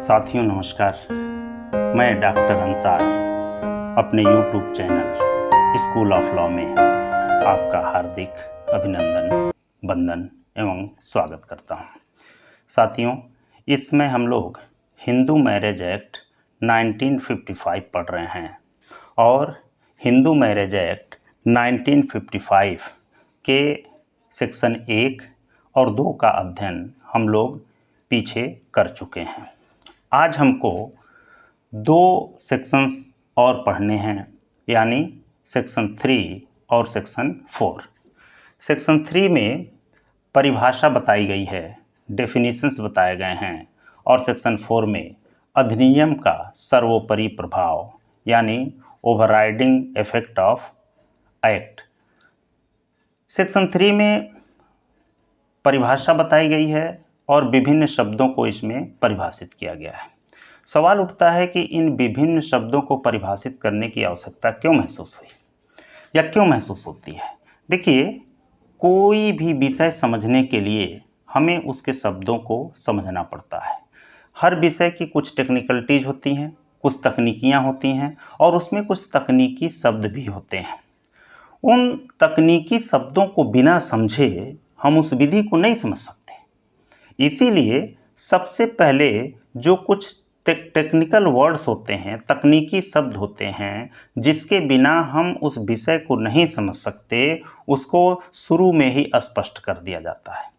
साथियों नमस्कार। मैं डॉक्टर अंसार अपने YouTube channel school of law में आपका हार्दिक अभिनंदन, वंदन एवं स्वागत करता हूं। साथियों, इसमें हम लोग हिंदू मैरिज एक्ट 1955 पढ़ रहे हैं और हिंदू मैरिज एक्ट 1955 के सेक्शन 1 और 2 का अध्ययन हम लोग पीछे कर चुके हैं। आज हमको 2 सेक्शंस और पढ़ने हैं, यानी सेक्शन 3 और सेक्शन 4। सेक्शन 3 में परिभाषा बताई गई है, डेफिनेशंस बताए गए हैं, और सेक्शन 4 में अधिनियम का सर्वोपरि प्रभाव यानी overriding effect of act. Section 3 में परिभाषा बताई गई है और विभिन्न शब्दों को इसमें परिभाषित किया गया है। सवाल उठता है कि इन विभिन्न शब्दों को परिभाषित करने की आवश्यकता क्यों महसूस हुई या क्यों महसूस होती है। देखिए, कोई भी विषय समझने के लिए हमें उसके शब्दों को समझना पड़ता है। हर विषय की कुछ टेक्निकलिटीज होती हैं, कुछ तकनीकियाँ होती हैं और उसमें कुछ तकनीकी शब्द भी होते हैं। उन तकनीकी शब्दों को बिना समझे हम उस विधि को नहीं समझ सकते। इसीलिए सबसे पहले जो कुछ टेक्निकल वर्ड्स होते हैं, तकनीकी शब्द होते हैं, जिसके बिना हम उस विषय को नहीं समझ सकते, उसको शुरू में ही स्पष्ट कर दिया जाता है।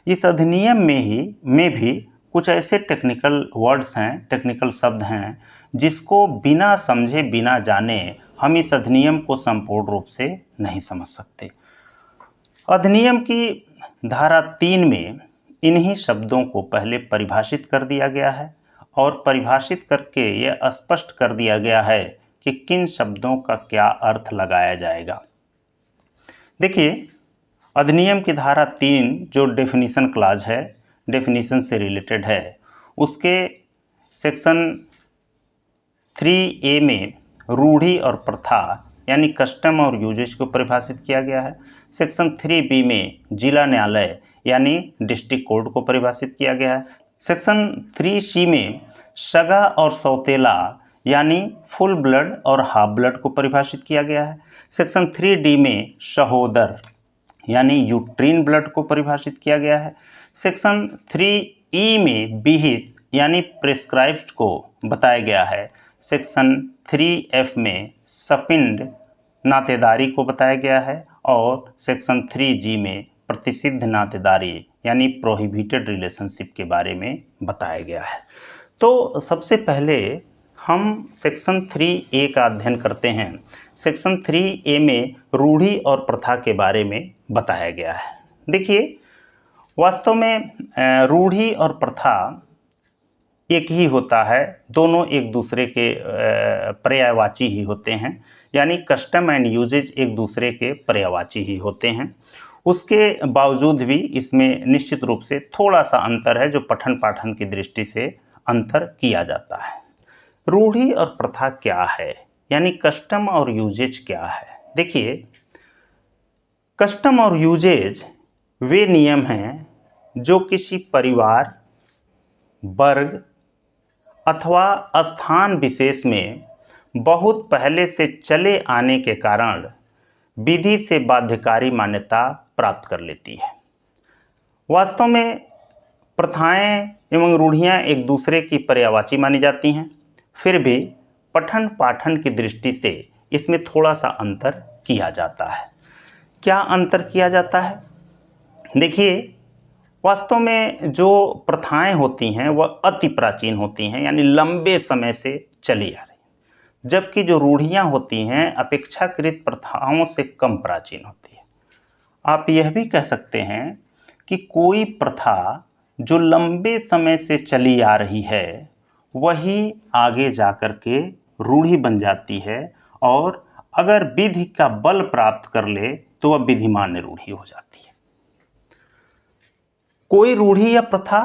इस अधिनियम में भी कुछ ऐसे टेक्निकल वर्ड्स हैं, टेक्निकल शब्द हैं, जिसको बिना समझे बिना जाने हम इस अधिनियम को संपूर्ण रूप से नहीं समझ सकते। अधिनियम की धारा 3 में इन्हीं शब्दों को पहले परिभाषित कर दिया गया है और परिभाषित करके यह स्पष्ट कर दिया गया है कि किन शब्दों का क्या अर्थ लगाया जाएगा। देखिए, अधिनियम की धारा 3 जो डेफिनेशन क्लाज है, डेफिनेशन से रिलेटेड है, उसके सेक्शन 3A में रूढ़ि और प्रथा यानी कस्टम और यूजेज को परिभाषित किया गया है। सेक्शन 3B में जिला न्यायालय यानी डिस्ट्रिक्ट कोर्ट को परिभाषित किया गया है। सेक्शन 3C में सगा और सौतेला यानी फुल ब्लड और हाफ ब्लड को परिभाषित किया गया है। सेक्शन 3D में सहोदर यानी यूट्रीन ब्लड को परिभाषित किया गया है। सेक्शन 3E में विहित यानी प्रिस्क्राइब्ड को बताया गया है। सेक्शन 3F में सपिंड नातेदारी को बताया गया है और सेक्शन 3G में प्रतिषिद्ध नातेदारी यानी प्रोहिबिटेड रिलेशनशिप के बारे में बताया गया है। तो सबसे पहले हम सेक्शन 3A का अध्ययन करते हैं। सेक्शन 3A में रूढ़ि और प्रथा के बारे में बताया गया है। देखिए, वास्तव में रूढ़ि और प्रथा एक ही होता है, दोनों एक दूसरे के पर्यायवाची ही होते हैं, यानी कस्टम एंड यूजेज एक दूसरे के पर्यायवाची ही होते हैं। उसके बावजूद भी इसमें निश्चित रूप से थोड़ा सा अंतर है, जो पठन पाठन की दृष्टि से अंतर किया जाता है। रूढ़ि और प्रथा क्या है, यानी कस्टम और यूजेज क्या है। देखिए, कस्टम और यूजेज वे नियम हैं जो किसी परिवार, वर्ग अथवा स्थान विशेष में बहुत पहले से चले आने के कारण विधि से बाध्यकारी मान्यता प्राप्त कर लेती है। वास्तव में प्रथाएं एवं रूढ़ियां एक दूसरे की पर्यायवाची मानी जाती हैं, फिर भी पठन पाठन की दृष्टि से इसमें थोड़ा सा अंतर किया जाता है। क्या अंतर किया जाता है? देखिए, वास्तव में जो प्रथाएं होती हैं वह अति प्राचीन होती हैं, यानी लंबे समय से चली आ रही, जबकि जो रूढ़ियां होती हैं अपेक्षाकृत प्रथाओं से कम प्राचीन होती है। आप यह भी कह सकते हैं कि कोई प्रथा जो लंबे समय से चली आ रही है वही आगे जाकर के रूढ़ि बन जाती है, और अगर विधि का बल प्राप्त कर ले तो वह विधिमान्य रूढ़ि हो जाती है। कोई रूढ़ि या प्रथा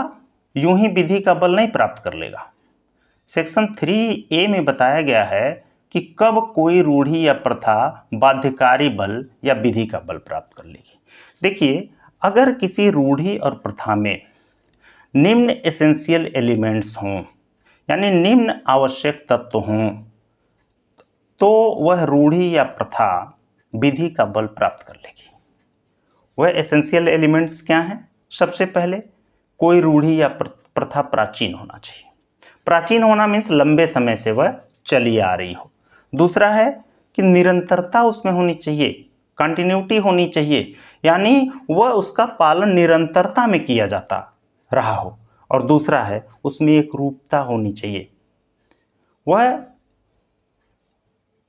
यूं ही विधि का बल नहीं प्राप्त कर लेगा। सेक्शन 3A में बताया गया है कि कब कोई रूढ़ि या प्रथा बाध्यकारी बल या विधि का बल प्राप्त कर लेगी। देखिए, अगर किसी रूढ़ि और प्रथा में निम्न एसेंशियल एलिमेंट्स हों, यानी निम्न आवश्यक तत्व हों तो वह रूढ़ि या प्रथा विधि का बल प्राप्त कर लेगी। वह एसेंशियल एलिमेंट्स क्या हैं? सबसे पहले कोई रूढ़ि या प्रथा प्राचीन होना चाहिए। प्राचीन होना मीन्स लंबे समय से वह चली आ रही हो। दूसरा है कि निरंतरता उसमें होनी चाहिए, कंटिन्यूटी होनी चाहिए, यानी वह उसका पालन निरंतरता में किया जाता रहा हो। और दूसरा है उसमें एक रूपता होनी चाहिए, वह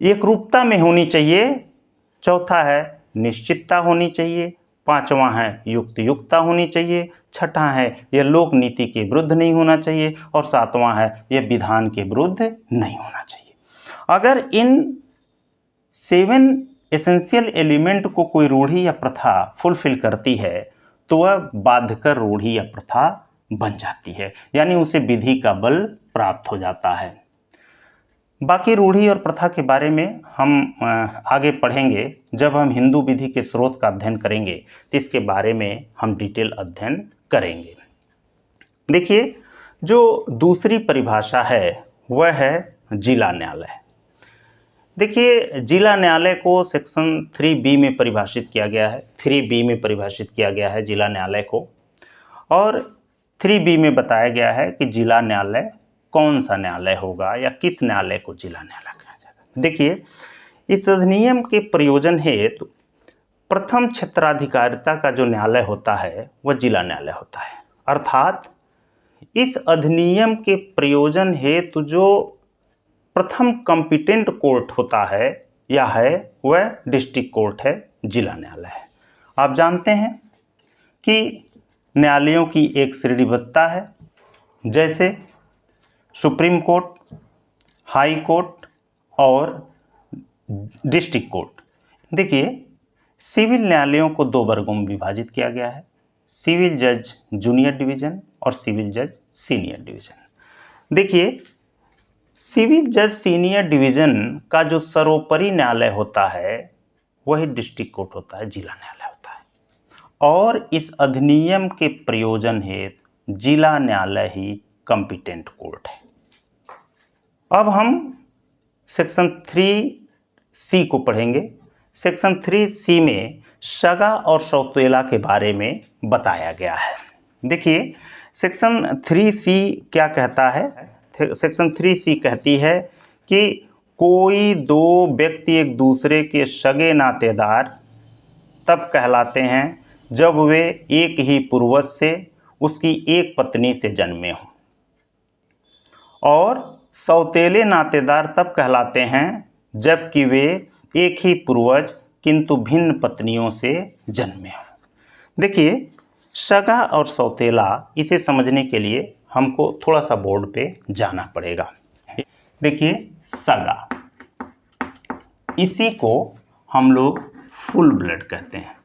एक रूपता में होनी चाहिए। चौथा है निश्चितता होनी चाहिए। पांचवा है युक्तियुक्ता होनी चाहिए। छठा है यह लोक नीति के विरुद्ध नहीं होना चाहिए। और सातवां है यह विधान के विरुद्ध नहीं होना चाहिए। अगर इन 7 एसेंशियल एलिमेंट को कोई रूढ़ि या प्रथा फुलफिल करती है तो वह बाध्यकर रूढ़ि या प्रथा बन जाती है, यानी उसे विधि का बल प्राप्त हो जाता है। बाकी रूढ़ि और प्रथा के बारे में हम आगे पढ़ेंगे। जब हम हिंदू विधि के स्रोत का अध्ययन करेंगे तो इसके बारे में हम डिटेल अध्ययन करेंगे। देखिए, जो दूसरी परिभाषा है वह है जिला न्यायालय। देखिए, जिला न्यायालय को सेक्शन 3B में परिभाषित किया गया है। 3B में परिभाषित किया गया है जिला न्यायालय को, और 3B में बताया गया है कि जिला न्यायालय कौन सा न्यायालय होगा या किस न्यायालय को जिला न्यायालय कहा जाएगा। देखिए, इस अधिनियम के प्रयोजन हेतु प्रथम क्षेत्राधिकारिता का जो न्यायालय होता है वह जिला न्यायालय होता है। अर्थात इस अधिनियम के प्रयोजन हेतु जो प्रथम कॉम्पिटेंट कोर्ट होता है या है वह डिस्ट्रिक्ट कोर्ट है, जिला न्यायालय है। आप जानते हैं कि न्यायालयों की एक श्रेणीबद्धता है, जैसे सुप्रीम कोर्ट, हाई कोर्ट और डिस्ट्रिक्ट कोर्ट। देखिए, सिविल न्यायालयों को 2 वर्गों में विभाजित किया गया है, सिविल जज जूनियर डिवीजन और सिविल जज सीनियर डिवीजन। देखिए, सिविल जज सीनियर डिवीजन का जो सर्वोपरि न्यायालय होता है वही डिस्ट्रिक्ट कोर्ट होता है, जिला न्यायालय होता है। और इस अधिनियम के प्रयोजन हेतु जिला न्यायालय ही कॉम्पिटेंट कोर्ट है। अब हम सेक्शन 3C को पढ़ेंगे। सेक्शन 3C में सगा और सौतेला के बारे में बताया गया है। देखिए, सेक्शन 3C क्या कहता है? सेक्शन 3C कहती है कि कोई 2 व्यक्ति एक दूसरे के सगे नातेदार तब कहलाते हैं जब वे एक ही पूर्वज से उसकी एक पत्नी से जन्मे हों, और सौतेले नातेदार तब कहलाते हैं जबकि वे एक ही पूर्वज किंतु भिन्न पत्नियों से जन्मे हों। देखिए, सगा और सौतेला, इसे समझने के लिए हमको थोड़ा सा बोर्ड पे जाना पड़ेगा। देखिए, सगा, इसी को हम लोग फुल ब्लड कहते हैं।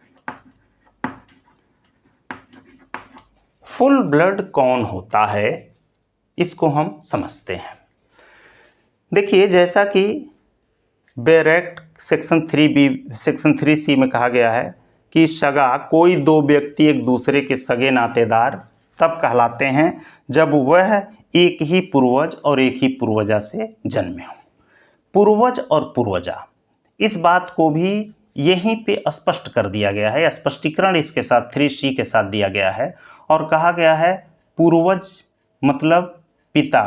फुल ब्लड कौन होता है इसको हम समझते हैं। देखिए, जैसा कि बैरेक्ट सेक्शन 3C में कहा गया है कि सगा, कोई 2 व्यक्ति एक दूसरे के सगे नातेदार तब कहलाते हैं जब वह एक ही पूर्वज और एक ही पूर्वजा से जन्मे हों। पूर्वज और पूर्वजा, इस बात को भी यहीं पे स्पष्ट कर दिया गया है, स्पष्टीकरण इसके साथ 3C के साथ दिया गया है। और कहा गया है पूर्वज मतलब पिता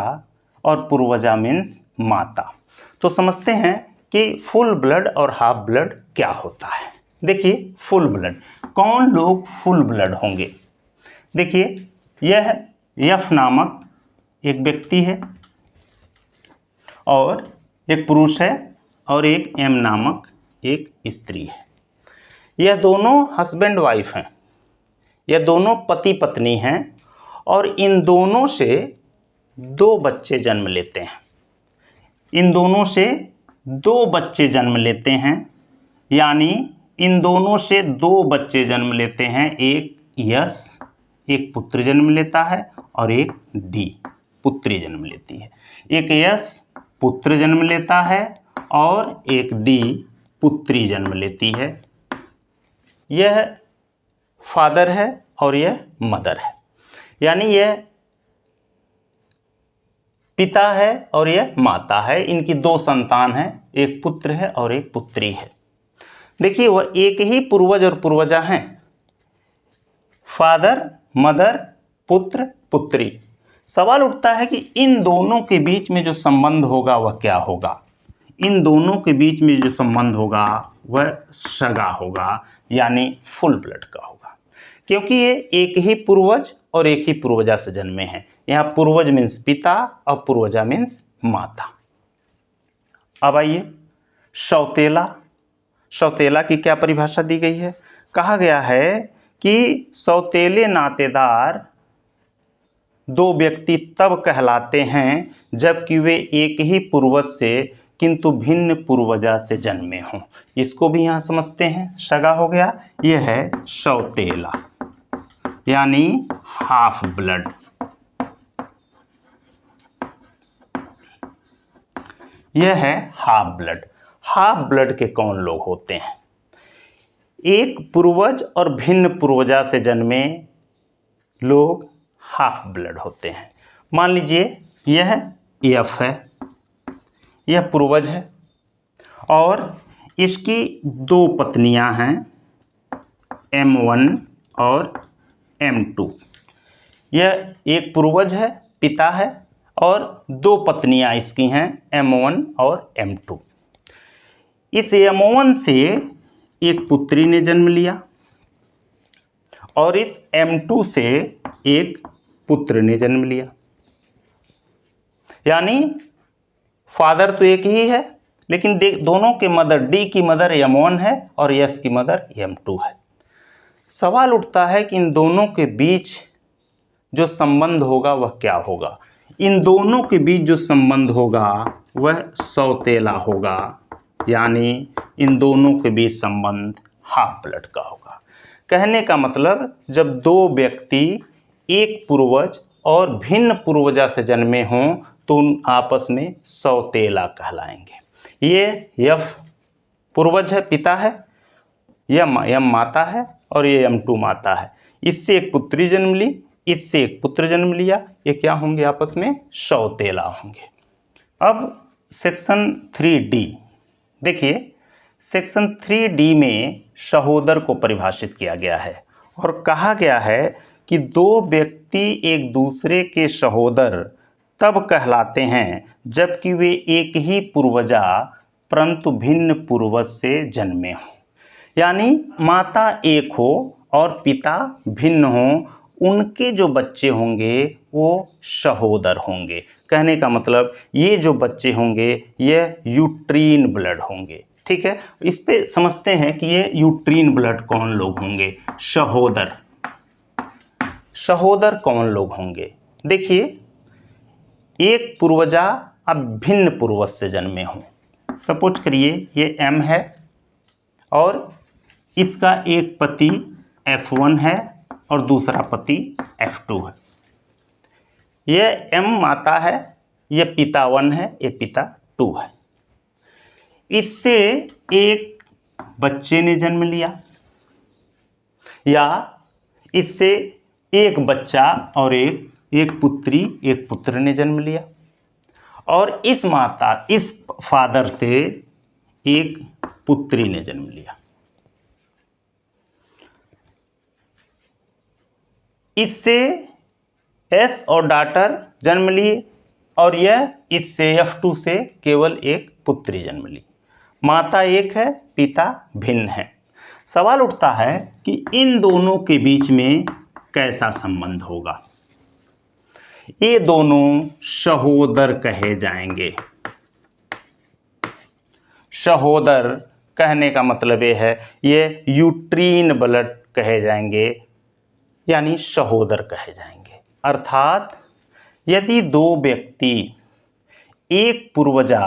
और पूर्वजा मीन्स माता। तो समझते हैं कि फुल ब्लड और हाफ ब्लड क्या होता है। देखिए, फुल ब्लड, कौन लोग फुल ब्लड होंगे? देखिए, यह यफ नामक एक व्यक्ति है और एक पुरुष है, और एक एम नामक एक स्त्री है। यह दोनों हस्बैंड वाइफ हैं, यह दोनों पति पत्नी हैं, और इन दोनों से 2 बच्चे जन्म लेते हैं। इन दोनों से 2 बच्चे जन्म लेते हैं, यानी इन दोनों से 2 बच्चे जन्म लेते हैं। एक यश, एक पुत्र जन्म लेता है, और एक डी, पुत्री जन्म लेती है। एक यश पुत्र जन्म लेता है और एक डी पुत्री जन्म लेती है। यह फादर है और यह मदर है, यानी यह पिता है और यह माता है, इनकी दो संतान हैं, एक पुत्र है और एक पुत्री है। देखिए वह एक ही पूर्वज और पूर्वजा हैं, फादर मदर पुत्र पुत्री। सवाल उठता है कि इन दोनों के बीच में जो संबंध होगा वह क्या होगा। इन दोनों के बीच में जो संबंध होगा वह सगा होगा, यानी फुल ब्लड का होगा, क्योंकि ये एक ही पूर्वज और एक ही पूर्वजा से जन्मे हैं। यहाँ पूर्वज मीन्स पिता और पूर्वजा मीन्स माता। अब आइए सौतेला। सौतेला की क्या परिभाषा दी गई है? कहा गया है कि सौतेले नातेदार दो व्यक्ति तब कहलाते हैं जबकि वे एक ही पूर्वज से किंतु भिन्न पूर्वजा से जन्मे हों। इसको भी यहाँ समझते हैं, सगा हो गया, यह है सौतेला यानी हाफ ब्लड। यह है हाफ ब्लड। हाफ ब्लड के कौन लोग होते हैं? एक पूर्वज और भिन्न पूर्वजा से जन्मे लोग हाफ ब्लड होते हैं। मान लीजिए यह एफ है, यह पूर्वज है और इसकी दो पत्नियां हैं M1 और M2। यह एक पूर्वज है, पिता है, और दो पत्नियां इसकी हैं M1 और M2। इस M1 से एक पुत्री ने जन्म लिया और इस M2 से एक पुत्र ने जन्म लिया, यानी फादर तो एक ही है, लेकिन दोनों के मदर, डी की मदर M1 है और यस की मदर M2 है। सवाल उठता है कि इन दोनों के बीच जो संबंध होगा वह क्या होगा। इन दोनों के बीच जो संबंध होगा वह सौतेला होगा, यानी इन दोनों के बीच संबंध हाफ ब्लड का होगा। कहने का मतलब जब दो व्यक्ति एक पूर्वज और भिन्न पूर्वजा से जन्मे हों तो उन आपस में सौतेला कहलाएंगे। ये यफ पूर्वज है, पिता है, यह माता है और ये M2 माता है। इससे एक पुत्री जन्म ली, इससे एक पुत्र जन्म लिया, ये क्या होंगे? आपस में सौतेला होंगे। अब सेक्शन 3D देखिए, सेक्शन 3D में सहोदर को परिभाषित किया गया है और कहा गया है कि दो व्यक्ति एक दूसरे के सहोदर तब कहलाते हैं जबकि वे एक ही पूर्वजा परंतु भिन्न पूर्वज से जन्मे हों। यानी माता एक हो और पिता भिन्न हो, उनके जो बच्चे होंगे वो सहोदर होंगे। कहने का मतलब ये जो बच्चे होंगे ये यूट्रीन ब्लड होंगे। ठीक है, इस पे समझते हैं कि ये यूट्रीन ब्लड कौन लोग होंगे? सहोदर। सहोदर कौन लोग होंगे? देखिए, एक पूर्वजा अब भिन्न पूर्वज से जन्मे हों। सपोज करिए ये M है और इसका एक पति F1 है और दूसरा पति F2 है। यह M माता है, यह पिता 1 है, यह पिता 2 है। इससे एक बच्चे ने जन्म लिया या इससे एक बच्चा और एक पुत्री, एक पुत्र ने जन्म लिया और इस फादर से एक पुत्री ने जन्म लिया। इससे एस और डॉटर जन्म लिए और यह इससे F2 से केवल एक पुत्री जन्म ली। माता एक है, पिता भिन्न है। सवाल उठता है कि इन दोनों के बीच में कैसा संबंध होगा। ये दोनों सहोदर कहे जाएंगे। सहोदर कहने का मतलब ये है ये यूट्रीन ब्लड कहे जाएंगे, यानी सहोदर कहे जाएंगे। अर्थात यदि दो व्यक्ति एक पूर्वजा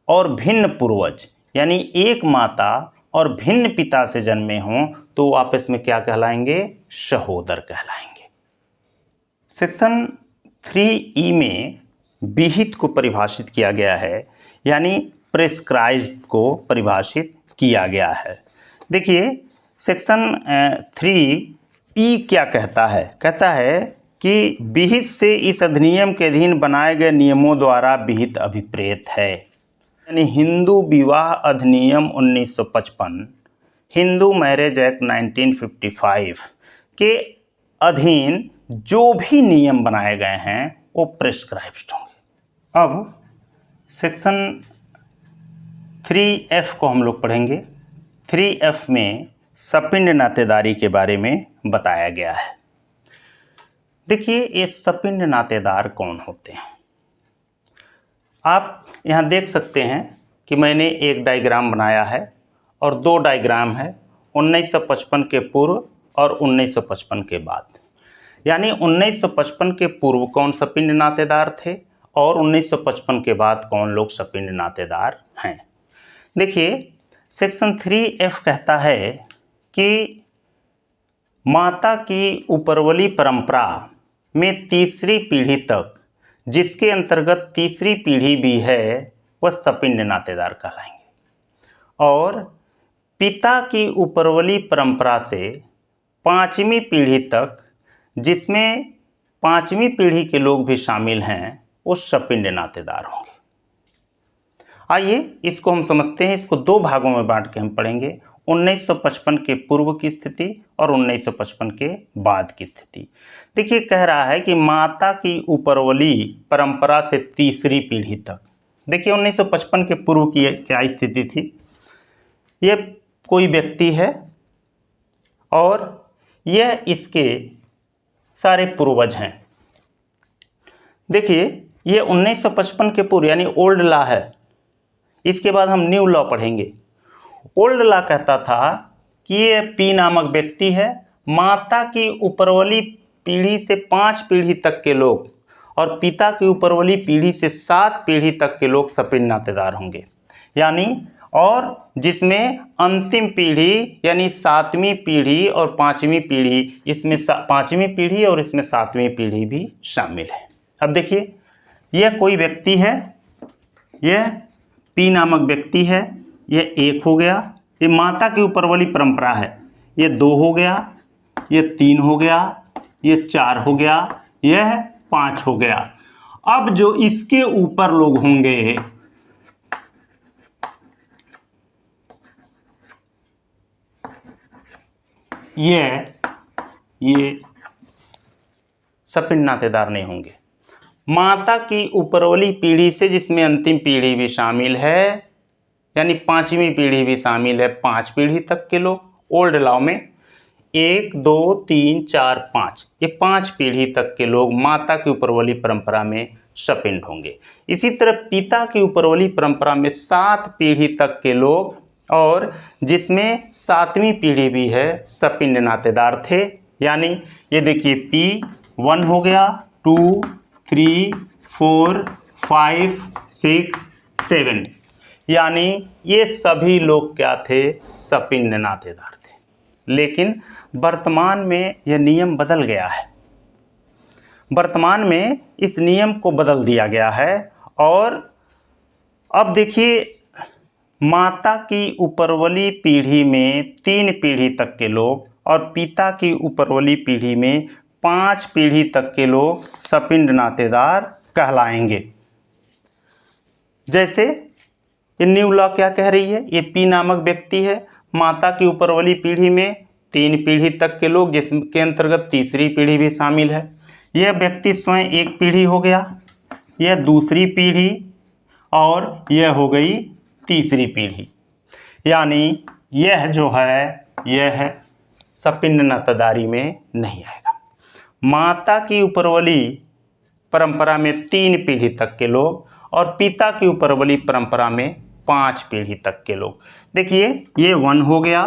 और भिन्न पूर्वज यानी एक माता और भिन्न पिता से जन्मे हों तो आपस में क्या कहलाएंगे? सहोदर कहलाएंगे। सेक्शन 3E में विहित को परिभाषित किया गया है, यानी प्रेस्क्राइब्ड को परिभाषित किया गया है। देखिए सेक्शन 3E क्या कहता है? कहता है कि विहित से इस अधिनियम के अधीन बनाए गए नियमों द्वारा विहित अभिप्रेत है। यानी हिंदू विवाह अधिनियम 1955, हिंदू मैरिज एक्ट 1955 के अधीन जो भी नियम बनाए गए हैं वो प्रिस्क्राइब्ड होंगे। अब सेक्शन 3F को हम लोग पढ़ेंगे। 3F में सपिंड नातेदारी के बारे में बताया गया है। देखिए, ये सपिंड नातेदार कौन होते हैं? आप यहाँ देख सकते हैं कि मैंने एक डायग्राम बनाया है और दो डायग्राम है, 1955 के पूर्व और 1955 के बाद। यानी 1955 के पूर्व कौन सपिंड नातेदार थे और 1955 के बाद कौन लोग सपिंड नातेदार हैं। देखिए, सेक्शन 3F कहता है कि माता की उपरवली परंपरा में तीसरी पीढ़ी तक, जिसके अंतर्गत तीसरी पीढ़ी भी है, वह सपिंड नातेदार कहलाएंगे। और पिता की उपरवली परंपरा से पांचवी पीढ़ी तक, जिसमें पांचवी पीढ़ी के लोग भी शामिल हैं, वो सपिंड नातेदार होंगे। आइए इसको हम समझते हैं। इसको दो भागों में बांट के हम पढ़ेंगे, 1955 के पूर्व की स्थिति और 1955 के बाद की स्थिति। देखिए, कह रहा है कि माता की उपरवली परंपरा से तीसरी पीढ़ी तक। देखिए, 1955 के पूर्व की क्या स्थिति थी। ये कोई व्यक्ति है और यह इसके सारे पूर्वज हैं। देखिए, ये 1955 के पूर्व यानी ओल्ड लॉ है। इसके बाद हम न्यू लॉ पढ़ेंगे। ओल्ड लॉ कहता था कि ये पी नामक व्यक्ति है, माता की उपरवली पीढ़ी से 5 पीढ़ी तक के लोग और पिता की उपरवली पीढ़ी से 7 पीढ़ी तक के लोग सपिंड नातेदार होंगे। यानी और जिसमें अंतिम पीढ़ी यानी 7वीं पीढ़ी और 5वीं पीढ़ी, इसमें 5वीं पीढ़ी और इसमें 7वीं पीढ़ी भी शामिल है। अब देखिए, यह कोई व्यक्ति है, यह पी नामक व्यक्ति है, यह 1 हो गया। ये माता की उपरवली परंपरा है, ये 2 हो गया, ये 3 हो गया, ये 4 हो गया, यह 5 हो गया। अब जो इसके ऊपर लोग होंगे, ये सपिंड नातेदार नहीं होंगे। माता की उपरवली पीढ़ी से, जिसमें अंतिम पीढ़ी भी शामिल है, यानी 5वीं पीढ़ी भी शामिल है, 5 पीढ़ी तक के लोग। ओल्ड लॉ में 1 2 3 4 5, ये 5 पीढ़ी तक के लोग माता की उपरवली परंपरा में सपिंड होंगे। इसी तरह पिता की उपरवली परंपरा में 7 पीढ़ी तक के लोग और जिसमें 7वीं पीढ़ी भी है, सपिंड नातेदार थे। यानी ये देखिए, P1 हो गया, 2 3 4 5 6 7, यानी ये सभी लोग क्या थे, सपिंड नातेदार थे। लेकिन वर्तमान में यह नियम बदल गया है। वर्तमान में इस नियम को बदल दिया गया है और अब देखिए, माता की उपरवली पीढ़ी में 3 पीढ़ी तक के लोग और पिता की उपरवली पीढ़ी में 5 पीढ़ी तक के लोग सपिंड नातेदार कहलाएंगे। जैसे ये न्यू लॉ क्या कह रही है, ये पी नामक व्यक्ति है, माता की उपरवली पीढ़ी में 3 पीढ़ी तक के लोग, जिसके अंतर्गत तीसरी पीढ़ी भी शामिल है। यह व्यक्ति स्वयं 1 पीढ़ी हो गया, यह दूसरी पीढ़ी और यह हो गई तीसरी पीढ़ी। यानी यह जो है, यह सपिंड नातेदारी में नहीं आएगा। माता की उपरवली परंपरा में 3 पीढ़ी तक के लोग और पिता की उपरवली परंपरा में 5 पीढ़ी तक के लोग। देखिए, ये 1 हो गया,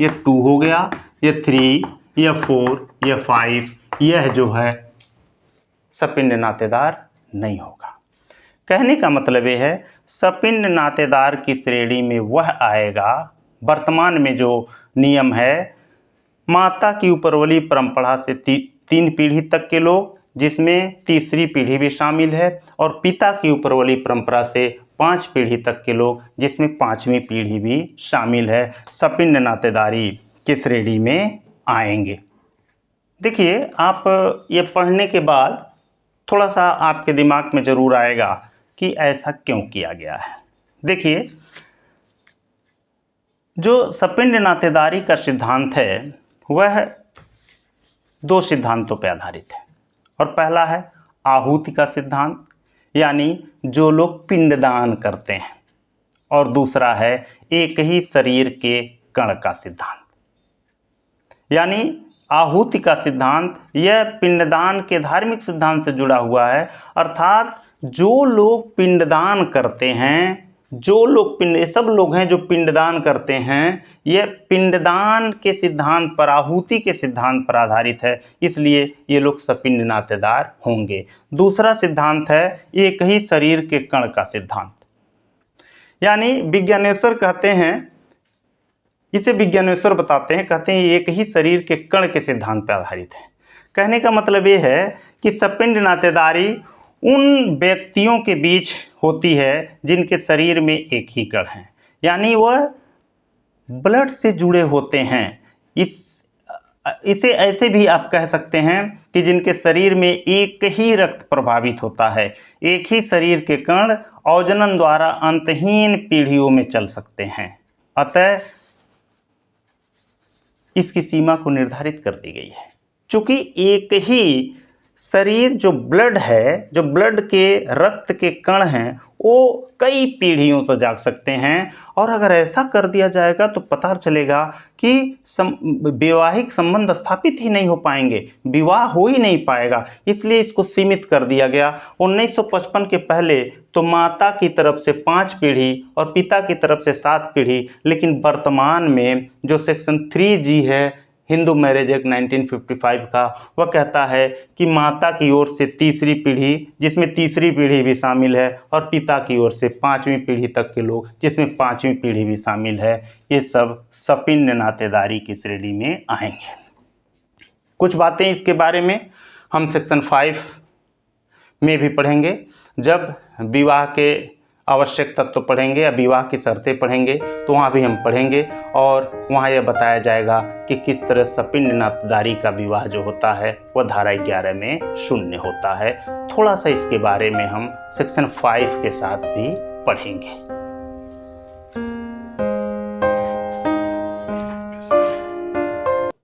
ये 2 हो गया, ये 3, ये 4, ये 5, यह जो है सपिंड नातेदार नहीं होगा। कहने का मतलब ये है, सपिंड नातेदार की श्रेणी में वह आएगा, वर्तमान में जो नियम है, माता की उपरवली परंपरा से 3 पीढ़ी तक के लोग, जिसमें तीसरी पीढ़ी भी शामिल है, और पिता की उपरवली परंपरा से 5 पीढ़ी तक के लोग, जिसमें 5वीं पीढ़ी भी शामिल है, सपिंड नातेदारी की श्रेणी में आएंगे। देखिए, आप ये पढ़ने के बाद थोड़ा सा आपके दिमाग में ज़रूर आएगा कि ऐसा क्यों किया गया है। देखिए, जो सपिंड नातेदारी का सिद्धांत है वह 2 सिद्धांतों पर आधारित है। और पहला है आहुति का सिद्धांत, यानी जो लोग पिंडदान करते हैं, और दूसरा है एक ही शरीर के कण का सिद्धांत। यानी आहुति का सिद्धांत यह पिंडदान के धार्मिक सिद्धांत से जुड़ा हुआ है, अर्थात जो लोग पिंडदान करते हैं, जो लोग ये सब लोग हैं जो पिंडदान करते हैं, यह पिंडदान के सिद्धांत पर, आहुति के सिद्धांत पर आधारित है, इसलिए ये लोग सपिंड नातेदार होंगे। दूसरा सिद्धांत है एक ही शरीर के कण का सिद्धांत, यानी विज्ञानेश्वर कहते हैं, इसे विज्ञानेश्वर बताते हैं, कहते हैं एक ही शरीर के कण के सिद्धांत पर आधारित है। कहने का मतलब ये है कि सपिंड नातेदारी उन व्यक्तियों के बीच होती है जिनके शरीर में एक ही कण है, यानी वह ब्लड से जुड़े होते हैं। इसे ऐसे भी आप कह सकते हैं कि जिनके शरीर में एक ही रक्त प्रभावित होता है। एक ही शरीर के कण अवजनन द्वारा अंतहीन पीढ़ियों में चल सकते हैं। अतः इसकी सीमा को निर्धारित कर दी गई है। चूंकि एक ही शरीर जो ब्लड है, जो ब्लड के रक्त के कण हैं, वो कई पीढ़ियों तक जा सकते हैं, और अगर ऐसा कर दिया जाएगा तो पता चलेगा कि वैवाहिक संबंध स्थापित ही नहीं हो पाएंगे, विवाह हो ही नहीं पाएगा। इसलिए इसको सीमित कर दिया गया। 1955 के पहले तो माता की तरफ से 5 पीढ़ी और पिता की तरफ से 7 पीढ़ी, लेकिन वर्तमान में जो सेक्शन 3G है हिंदू मैरिज एक्ट 1955 का, वह कहता है कि माता की ओर से तीसरी पीढ़ी, जिसमें तीसरी पीढ़ी भी शामिल है, और पिता की ओर से 5वीं पीढ़ी तक के लोग, जिसमें 5वीं पीढ़ी भी शामिल है, ये सब सपिंड नातेदारी की श्रेणी में आएंगे। कुछ बातें इसके बारे में हम सेक्शन 5 में भी पढ़ेंगे, जब विवाह के आवश्यक तत्व पढ़ेंगे या विवाह की शर्तें पढ़ेंगे तो वहाँ भी हम पढ़ेंगे, और वहाँ यह बताया जाएगा कि किस तरह सपिंड नातेदारी का विवाह जो होता है वह धारा 11 में शून्य होता है। थोड़ा सा इसके बारे में हम सेक्शन 5 के साथ भी पढ़ेंगे।